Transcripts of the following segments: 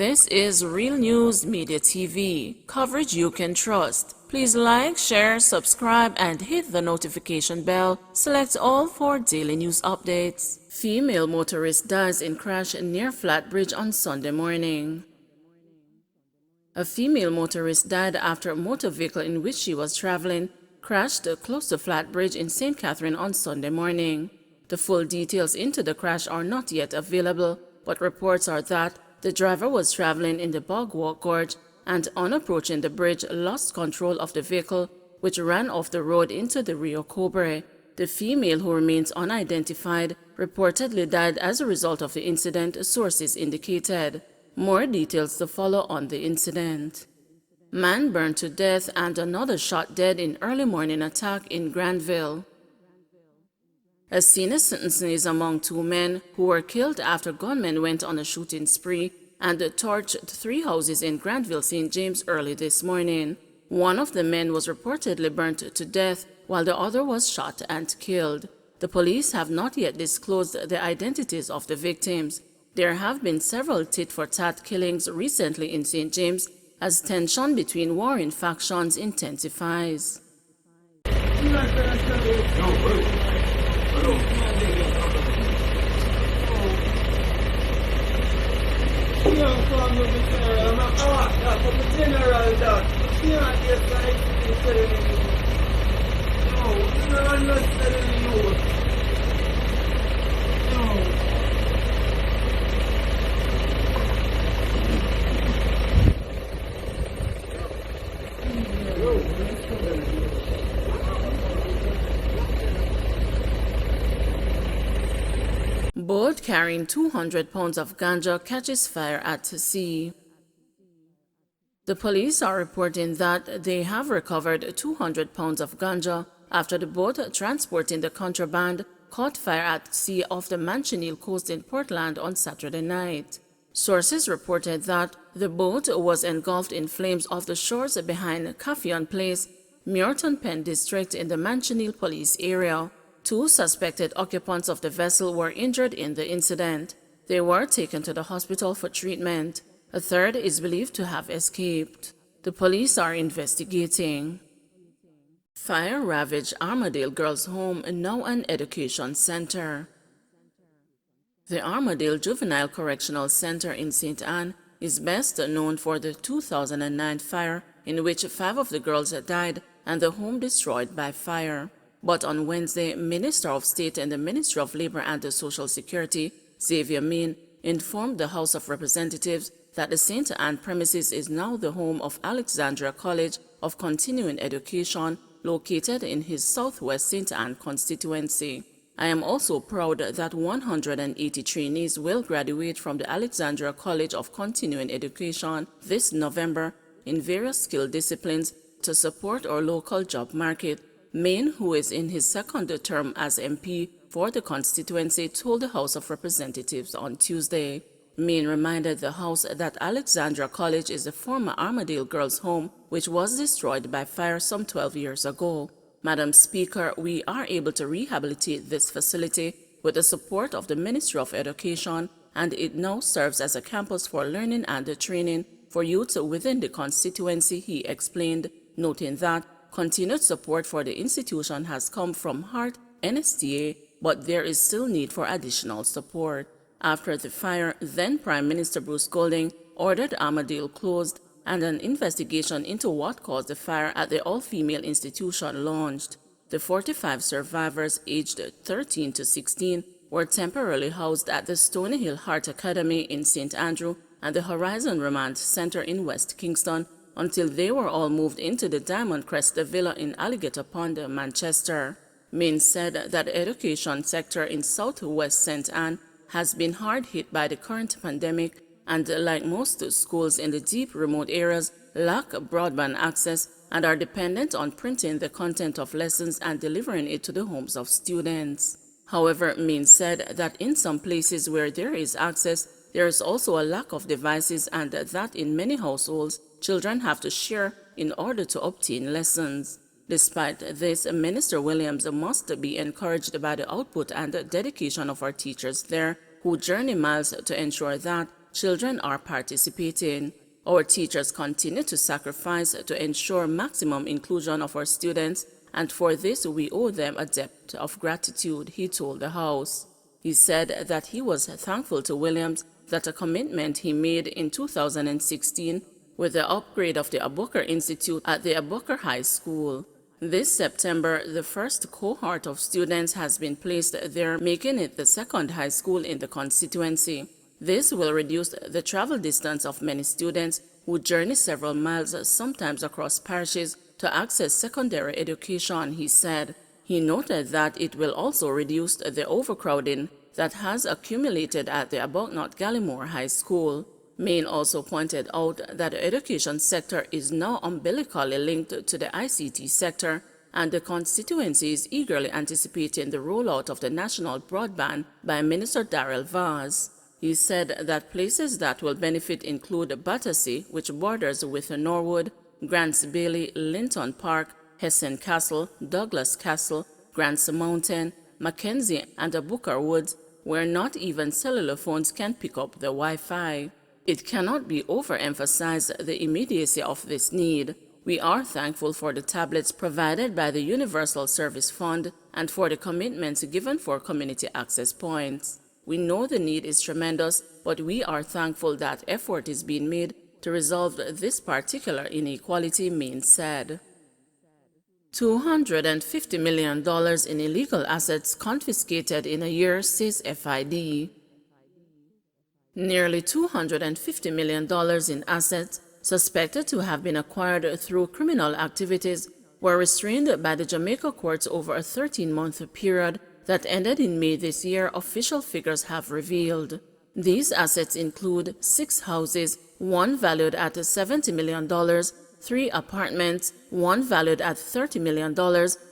This is Real News Media TV, coverage you can trust. Please like, share, subscribe, and hit the notification bell. Select all for daily news updates. Female motorist dies in crash near Flat Bridge on Sunday morning. A female motorist died after a motor vehicle in which she was traveling crashed close to Flat Bridge in St. Catherine on Sunday morning. The full details into the crash are not yet available, but reports are that the driver was traveling in the Bog Walk Gorge and on approaching the bridge lost control of the vehicle, which ran off the road into the Rio Cobre. The female, who remains unidentified, reportedly died as a result of the incident, sources indicated. More details to follow on the incident. Man burned to death and another shot dead in early morning attack in Granville. A senior sentencing is among two men who were killed after gunmen went on a shooting spree and torched three houses in Granville, St. James early this morning. One of the men was reportedly burnt to death while the other was shot and killed. The police have not yet disclosed the identities of the victims. There have been several tit-for-tat killings recently in St. James as tension between warring factions intensifies. Boat carrying 200 pounds of ganja catches fire at sea. The police are reporting that they have recovered 200 pounds of ganja after the boat transporting the contraband caught fire at sea off the Manchineel coast in Portland on Saturday night. Sources reported that the boat was engulfed in flames off the shores behind Caffion Place, Muirton Pen district in the Manchineel police area. Two suspected occupants of the vessel were injured in the incident. They were taken to the hospital for treatment. A third is believed to have escaped. The police are investigating. Fire ravaged Armadale Girls' Home, now an education center. The Armadale Juvenile Correctional Center in St. Anne is best known for the 2009 fire in which 5 of the girls died and the home destroyed by fire. But on Wednesday, Minister of State in the Ministry of Labor and Social Security, Xavier Mean, informed the House of Representatives that the St. Anne premises is now the home of Alexandria College of Continuing Education, located in his Southwest St. Anne constituency. I am also proud that 180 trainees will graduate from the Alexandria College of Continuing Education this November in various skill disciplines to support our local job market. Main, who is in his second term as MP for the constituency, told the House of Representatives on Tuesday. Main reminded the House that Alexandria College is the former Armadale Girls' Home, which was destroyed by fire some 12 years ago. Madam Speaker, we are able to rehabilitate this facility with the support of the Ministry of Education, and it now serves as a campus for learning and training for youth within the constituency, he explained, noting that continued support for the institution has come from HEART, NSTA, but there is still need for additional support. After the fire, then Prime Minister Bruce Golding ordered Armadale closed and an investigation into what caused the fire at the all-female institution launched. The 45 survivors aged 13 to 16 were temporarily housed at the Stony Hill Heart Academy in St. Andrew and the Horizon Remand Center in West Kingston until they were all moved into the Diamond Crest Villa in Alligator Pond, Manchester. Main said that the education sector in southwest St. Anne has been hard hit by the current pandemic and, like most schools in the deep remote areas, lack broadband access and are dependent on printing the content of lessons and delivering it to the homes of students. However, Main said that in some places where there is access, there is also a lack of devices and that in many households, children have to share in order to obtain lessons. Despite this, Minister Williams must be encouraged by the output and dedication of our teachers there, who journey miles to ensure that children are participating. Our teachers continue to sacrifice to ensure maximum inclusion of our students, and for this we owe them a debt of gratitude, he told the House. He said that he was thankful to Williams that a commitment he made in 2016 with the upgrade of the Abubakar Institute at the Abubakar High School. This September, the first cohort of students has been placed there, making it the second high school in the constituency. This will reduce the travel distance of many students who journey several miles, sometimes across parishes, to access secondary education, he said. He noted that it will also reduce the overcrowding that has accumulated at the Aboknot Gallimore High School. Main also pointed out that the education sector is now umbilically linked to the ICT sector, and the constituency is eagerly anticipating the rollout of the national broadband by Minister Darrell Vaz. He said that places that will benefit include Battersea, which borders with Norwood, Grants Bailey, Linton Park, Hessen Castle, Douglas Castle, Grants Mountain, Mackenzie, and Abukar Woods, where not even cellular phones can pick up the Wi-Fi. It cannot be overemphasized the immediacy of this need. We are thankful for the tablets provided by the Universal Service Fund and for the commitments given for community access points. We know the need is tremendous, but we are thankful that effort is being made to resolve this particular inequality, Main said. $250 million in illegal assets confiscated in a year, says FID. Nearly $250 million in assets suspected to have been acquired through criminal activities were restrained by the Jamaica courts over a 13-month period that ended in May this year, official figures have revealed. These assets include 6 houses, one valued at $70 million, 3 apartments, one valued at $30 million,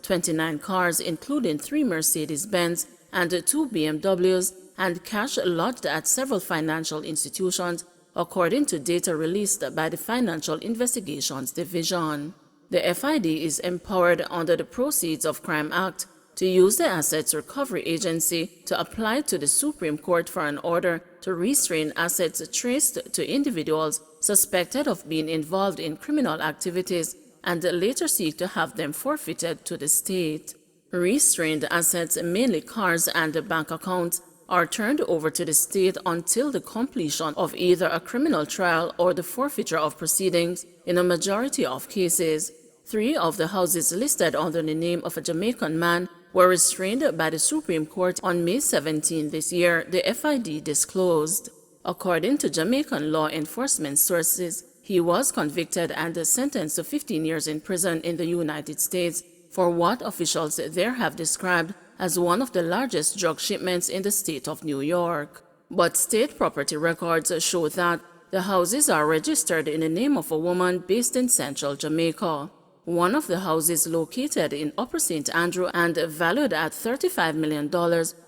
29 cars including 3 Mercedes-Benz and 2 BMWs, and cash lodged at several financial institutions, according to data released by the Financial Investigations Division. The FID is empowered under the Proceeds of Crime Act to use the Assets Recovery Agency to apply to the Supreme Court for an order to restrain assets traced to individuals suspected of being involved in criminal activities and later seek to have them forfeited to the state. Restrained assets, mainly cars and bank accounts, are turned over to the state until the completion of either a criminal trial or the forfeiture of proceedings in a majority of cases. 3 of the houses listed under the name of a Jamaican man were restrained by the Supreme Court on May 17 this year, the FID disclosed. According to Jamaican law enforcement sources, he was convicted and sentenced to 15 years in prison in the United States for what officials there have described as one of the largest drug shipments in the state of New York. But state property records show that the houses are registered in the name of a woman based in central Jamaica. One of the houses, located in Upper St. Andrew and valued at $35 million,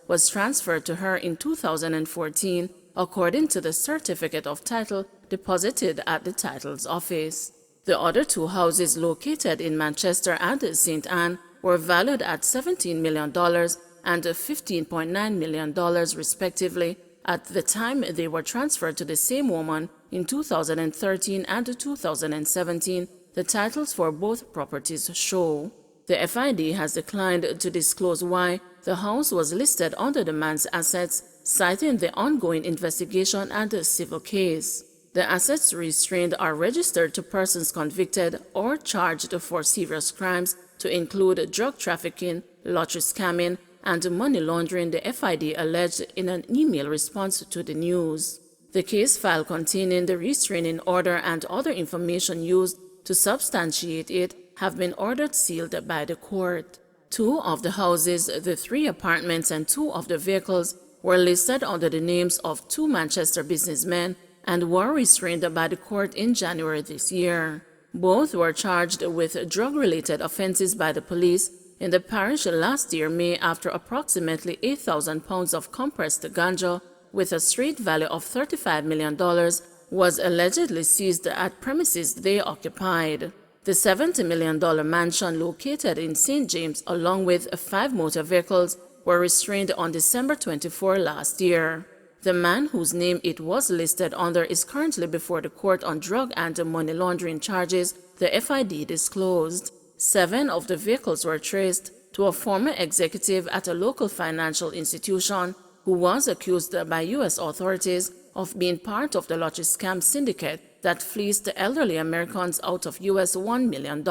was transferred to her in 2014, according to the certificate of title deposited at the title's office. The other 2 houses, located in Manchester and St. Anne, were valued at $17 million and $15.9 million, respectively, at the time they were transferred to the same woman in 2013 and 2017. The titles for both properties show. The FID has declined to disclose why the house was listed under the man's assets, citing the ongoing investigation and a civil case. The assets restrained are registered to persons convicted or charged for serious crimes, to include drug trafficking, lottery scamming, and money laundering, the FID alleged in an email response to the news. The case file containing the restraining order and other information used to substantiate it have been ordered sealed by the court. 2 of the houses, the 3 apartments, and 2 of the vehicles were listed under the names of 2 Manchester businessmen and were restrained by the court in January this year. Both were charged with drug-related offenses by the police in the parish last year, May, after approximately 8,000 pounds of compressed ganja with a street value of $35 million was allegedly seized at premises they occupied. The $70 million mansion located in St. James, along with 5 motor vehicles, were restrained on December 24 last year. The man whose name it was listed under is currently before the court on drug and money laundering charges, the FID disclosed. 7 of the vehicles were traced to a former executive at a local financial institution who was accused by U.S. authorities of being part of the lottery scam syndicate that fleeced elderly Americans out of U.S. $1 million.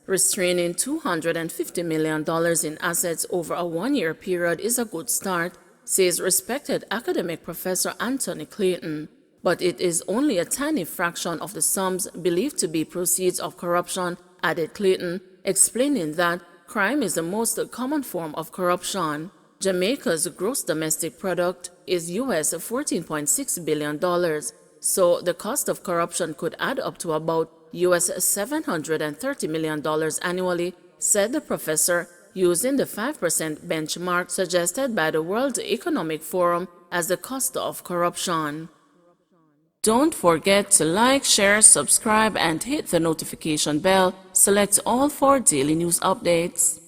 Restraining $250 million in assets over a one-year period is a good start, says respected academic professor Anthony Clayton, but it is only a tiny fraction of the sums believed to be proceeds of corruption, added Clayton, explaining that crime is the most common form of corruption. Jamaica's gross domestic product is US $14.6 billion, so the cost of corruption could add up to about US $730 million annually, said the professor, using the 5% benchmark suggested by the World Economic Forum as the cost of corruption. Don't forget to like, share, subscribe, and hit the notification bell. Select all for daily news updates.